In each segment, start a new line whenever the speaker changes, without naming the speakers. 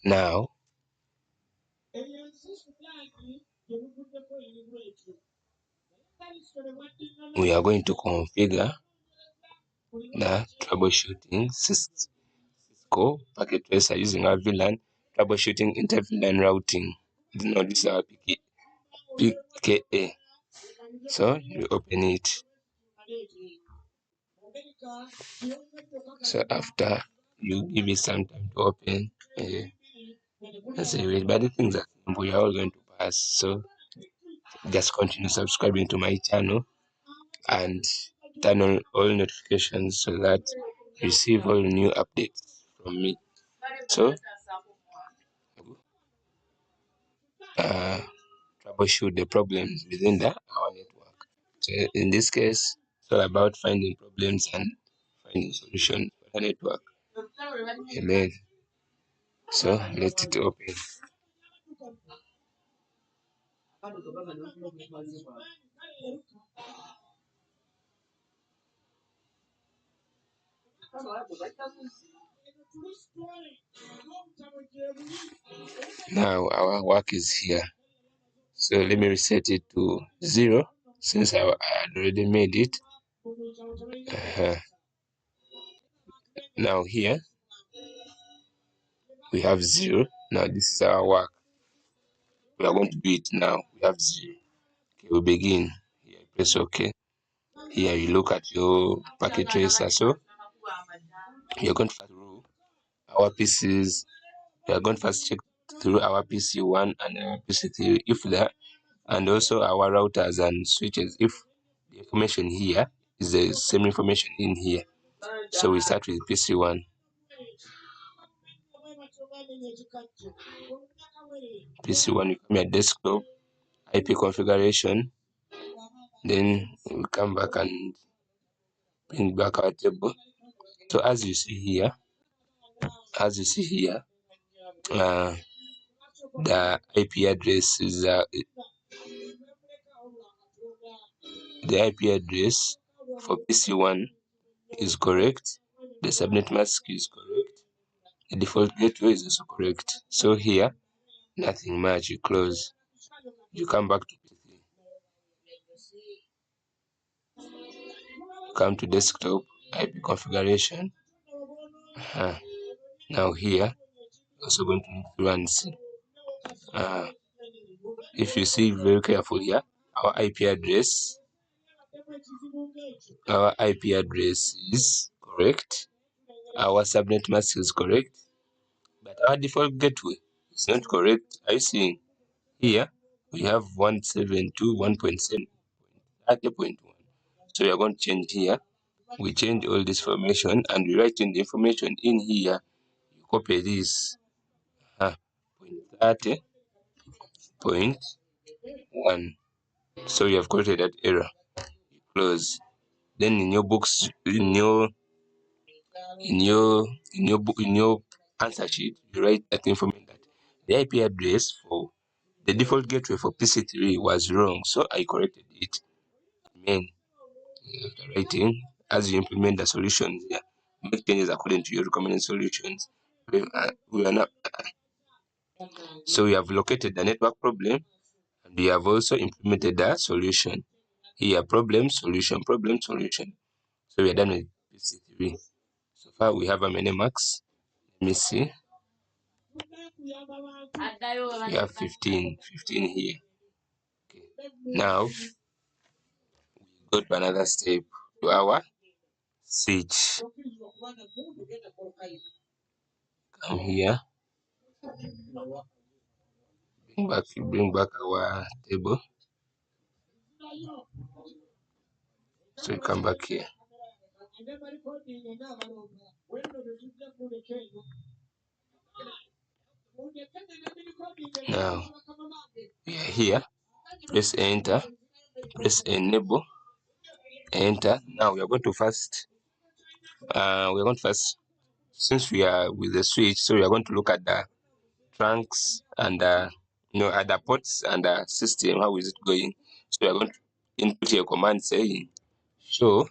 Now we are going to configure the troubleshooting Cisco packet tracer using our VLAN troubleshooting inter-VLAN routing. Now this is our PKA. So you open it. So after you give it some time to open, let's say, but the things that we are all going to pass. So just continue subscribing to my channel and turn on all notifications so that you receive all new updates from me. So troubleshoot the problems within our network. So in this case, it's all about finding problems and finding solutions for the network. Amen. So let it open. Now our work is here. So let me reset it to 0 since I had already made it. Now here we have 0. Now this is our work. We are going to do it now. We have 0. Okay, we begin. Here, press OK. Here you look at your packet tracer. So you're going to first through our PCs. We are going to first check through our PC1 and our PC3 if there, and also our routers and switches if the information here is the same information in here. So we start with PC1. PC1, you come here, desktop, IP configuration. Then we come back and bring back our table. So as you see here, the IP address is the IP address for PC1 is correct. The subnet mask is correct. The default gateway is also correct. So here, nothing much. You close. You come back to PC3. Come to desktop, IP configuration. Now here, also going to need to run C. If you see very careful here, our IP address is correct. Our subnet mask is correct, but our default gateway is not correct. Are you seeing? Here we have 172.1.7.30.1. So we are going to change here. We change all this information and we write in the information in here. You copy this 30.1. So you have created that error. You close. Then in your books, in your answer sheet, you write that information that the IP address for the default gateway for PC3 was wrong, so I corrected it. Amen. After writing, as you implement the solutions, make changes according to your recommended solutions. We are now, so we have located the network problem, and we have also implemented the solution. Here, problem, solution, problem, solution. So we are done with PC3. So far, we have how many marks? Let me see. We have 15 here. Okay. Now we go to another step, to our switch. Come here, bring back our table. So you come back here. Now we are here. Press enter. Press enable. Enter. Now we are going to first. Since we are with the switch, so we are going to look at the trunks and at the ports and the system. How is it going? So we are going to input here a command saying show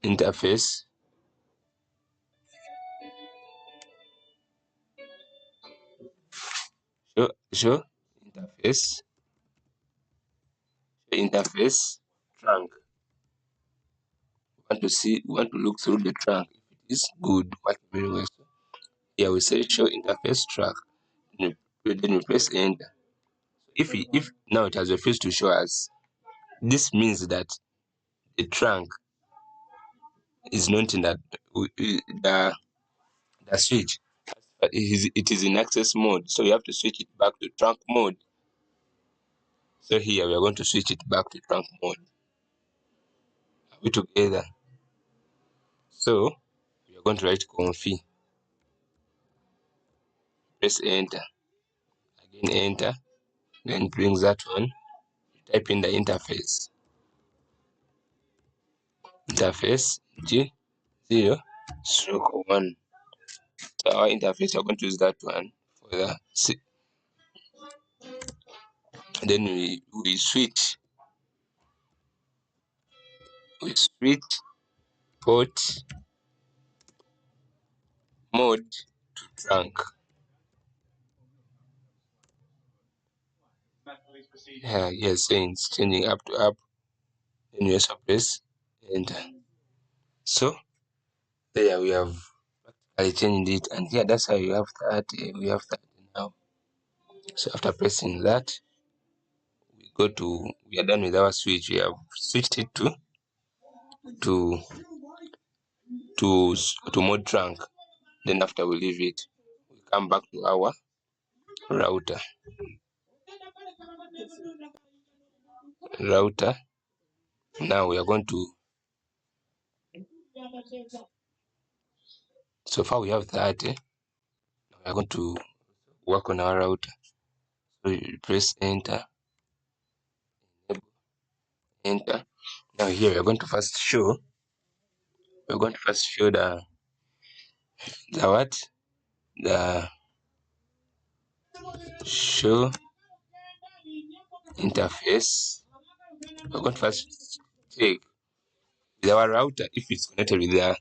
interface show interface, trunk. We want to look through the trunk. If it is good, working very well. So here we say show interface track. Then we press enter. If now it has refused to show us, this means that the trunk is not in the switch. It is in access mode, so you have to switch it back to trunk mode. So here we are going to switch it back to trunk mode. Are we together? So we are going to write conf, press enter, again enter, then brings that one. Type in the interface G0/1. So our interface, we are going to use that one for the then we switch port mode to trunk. Yes, saying it's changing up to up. Then we also press enter. So there we have practically changed it, and here that's how you have that. We have that now. So after pressing that, we are done with our switch. We have switched it to mode trunk. Then after we leave it, we come back to our router. Now we are going to, so far we have that. Now we are going to work on our router. So you press enter, enter. Now here we are going to first show. We're going to first show the show interface. We're going to first check with our router if it's connected with the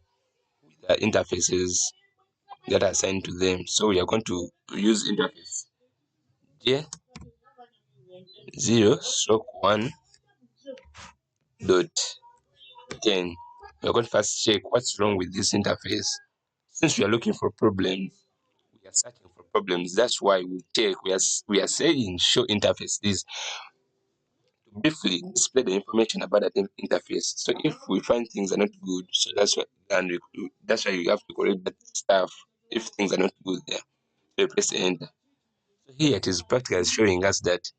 interfaces that are assigned to them. So we are going to use interface J0/1.10. We are going to first check what's wrong with this interface. Since we are looking for problems, we are searching for problems. That's why we check. We are saying show interface is to briefly display the information about that interface. So if we find things are not good, so that's why you have to correct that stuff if things are not good there. So you press enter. So here it is practically showing us that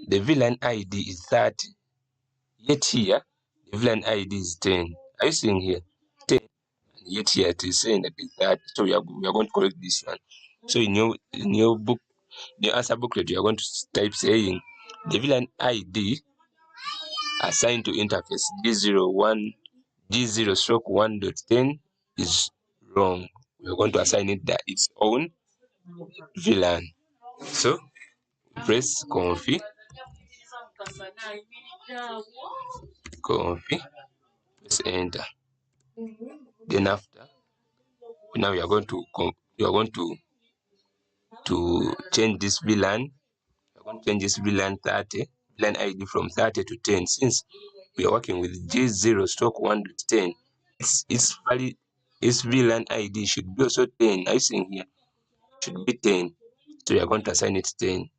the VLAN ID is 30, yet here the VLAN ID is 10. Are you seeing here 10? And yet here it is saying that it's 30. So we are going to correct this one. So in your book, the answer booklet, you are going to type saying the VLAN ID assigned to interface G0/1.10 is wrong. We are going to assign it its own VLAN. So press conf, press enter. Then after, now you are going to change this VLAN. You are going to change this VLAN ID from 30 to 10. Since we are working with G0/1.10, its VLAN ID should be also 10. Are you seeing here? Should be 10. So we are going to assign it 10.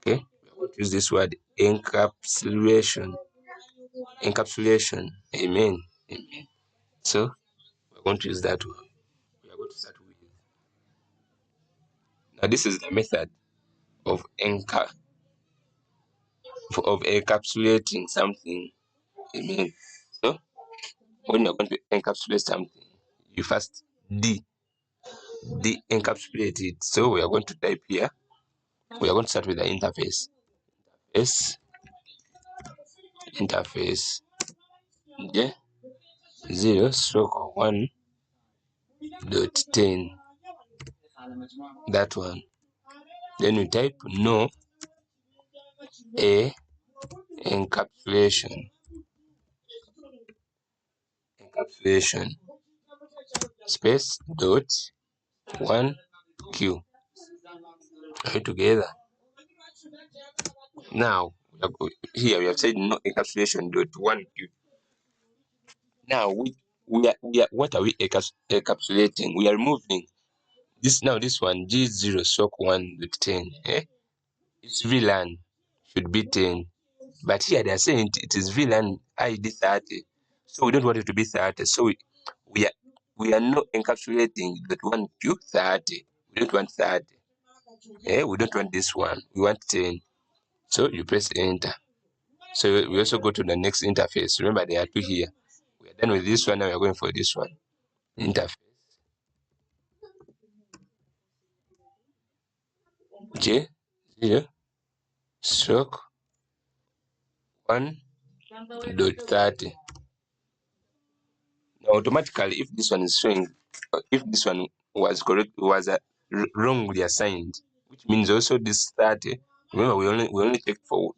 Okay, we are going to use this word encapsulation. Amen. So we're going to use that one. We are going to start with, now this is the method of encapsulating something. Amen. So when you're going to encapsulate something, you first de-encapsulate it. So we are going to type here. We are going to start with the interface. Interface J0/1.10. That one. Then we type no a encapsulation space dot 1q. Are we together? Now here we have said no encapsulation dot one q. Now we are what are we encapsulating? We are removing this now. This one G0 stroke 1 with 10. Its VLAN should be 10, but here they are saying it is VLAN ID 30. So we don't want it to be 30. So we are not encapsulating that one Q 30. We don't want 30. We don't want this one. We want 10. So you press enter. So we also go to the next interface. Remember there are two here. We are done with this one. Now we are going for this one. Interface J0 stroke 1.30. Now automatically, if this one is showing, if this one was correct, was wrongly assigned, which means also this 30. Remember, we only check for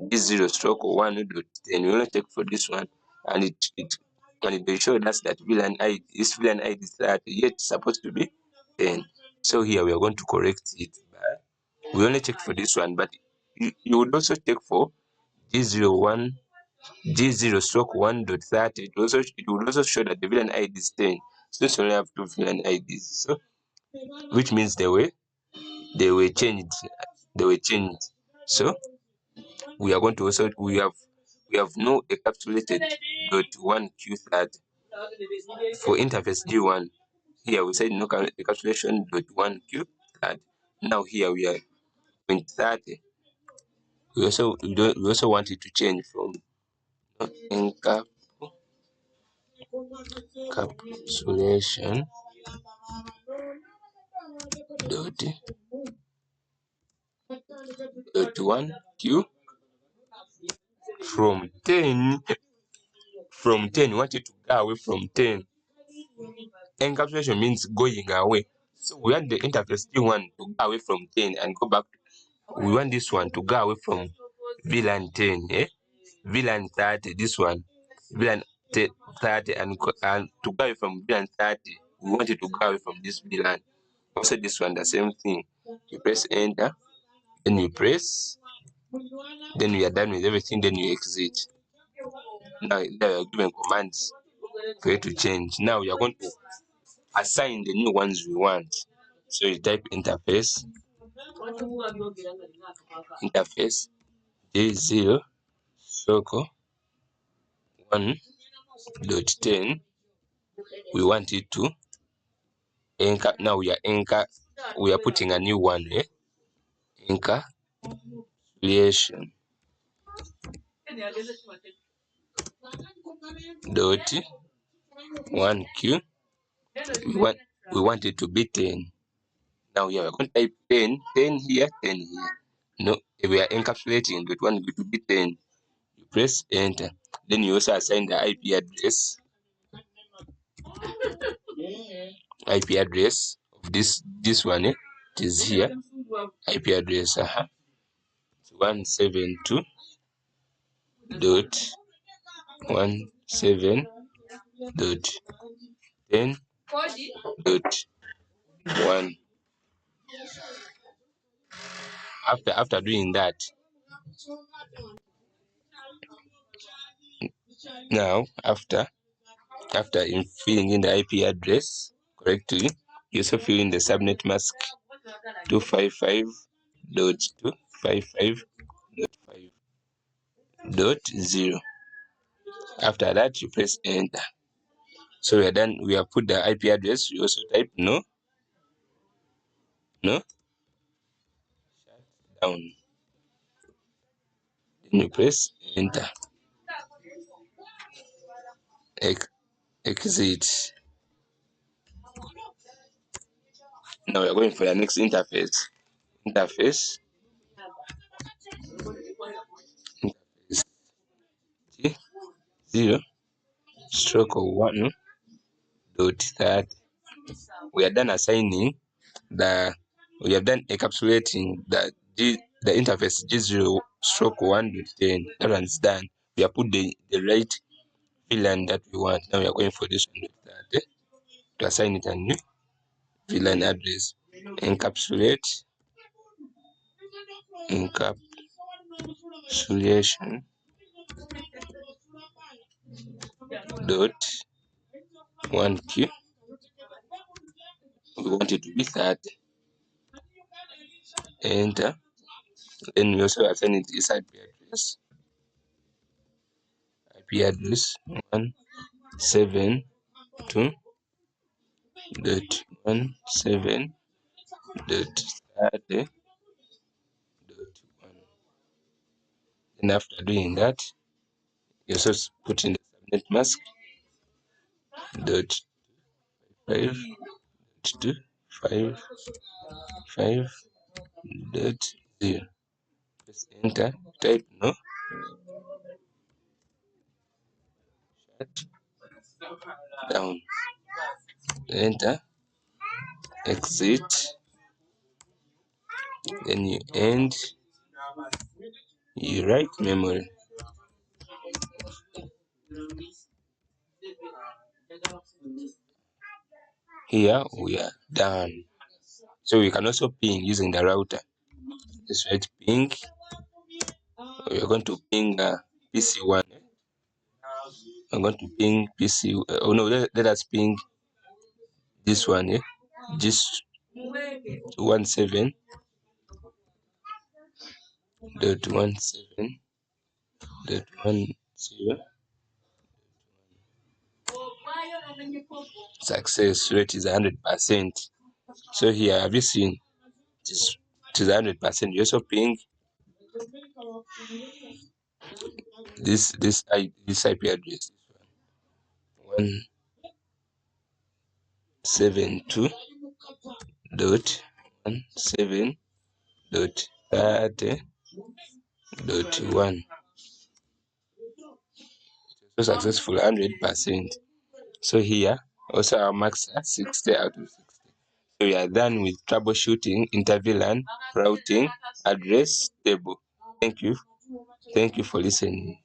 this 0 stroke 1.10. We only check for this one, and it will show us that VLAN ID is VLAN ID 30, yet it's supposed to be 10. So here we are going to correct it. But we only check for this one, but you would also check for G01 G0 stroke 1.30. It will also show that the VLAN ID is 10. Since we only have two VLAN IDs, so which means they were changed. They were changed. So we are going to also we have no encapsulated dot 1q30 for interface G1. Here we said no encapsulation dot 1q30. Now here we are 30. We also want it to change from encapsulation dot 1q from 10. From 10, we want it to go away from 10. Encapsulation means going away. So we want the interface G1 to go away from 10 and go back. We want this one to go away from VLAN 10, VLAN 30, this one, VLAN 30, and to go away from VLAN 30, we want it to go away from this VLAN. Also this one, the same thing. You press enter, then you press, then we are done with everything, then you exit. Now there are given commands for it to change. Now we are going to assign the new ones we want. So you type interface J0 stroke 1.10. We want it to anchor. Now we are putting a new one, encapsulation dot 1q. We want it to be 10. Now we are going to type 10 here, 10 here. No, we are encapsulating that one to be 10. You press enter. Then you also assign the IP address. IP address of this one, it is here. IP address 172 dot 17 dot 10 dot 1. After doing that, now after filling in the IP address correctly, you also fill in the subnet mask 255.255.5.0. After that, you press enter. So we are done. We have put the IP address. You also type no shut down. Then you press enter. Exit. Now we are going for the next interface. Interface G0 stroke 1.30. We are done assigning we have done encapsulating the interface G0 stroke 1.10. That one's done. We have put the right VLAN that we want. Now we are going for this one to assign it a new VLAN address. Encapsulate encapsulation dot 1q. We want it to be 30. Enter. Then we also assign it this IP address. IP address 172.170.30.1. Then after doing that, you also put in the subnet mask dot 5 to 5.5.0. Press enter. Type no. Shut down. Enter. Exit. Then you end. You write memory. Here we are done. So we can also ping using the router. Let's write ping. We are going to ping PC1. I'm going to ping PC. Oh no, let us ping this one. Just 17.17.10. Success rate is 100%. So here, have you seen? It is 100%. You also ping this IP address. 172.170.30.1. So successful 100%. So here also our marks are 60 out of 60. So we are done with troubleshooting, interVLAN, routing, address table. Thank you. Thank you for listening.